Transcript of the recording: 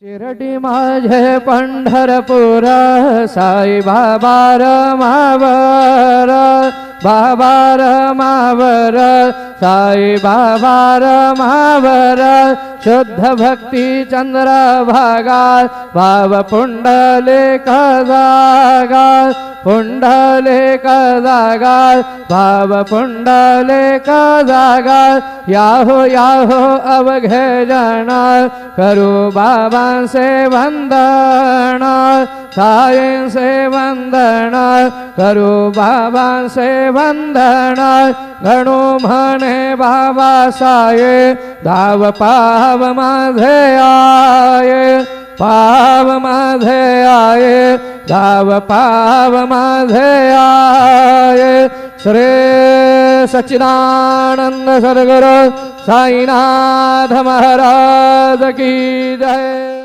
शिरडी माझे पंढरपूर साई बाबा रमावर बाबा रमावर साई बाबा रमावर शुद्ध भक्ती चंद्र भागा भाव पुंडलिक जागा पुंडलिक जागा भाव पुंडलिक जागा याहो अवघे जन करू बाबा से वंदन साई से वंदन करू बाबा से वंदन गणू म्हणे बाबा साये धाव पाव माझे आये पाव माझे आये धाव पाव माझे आये श्री सच्चिदानंद सद्गुरु साईनाथ महाराज की जय।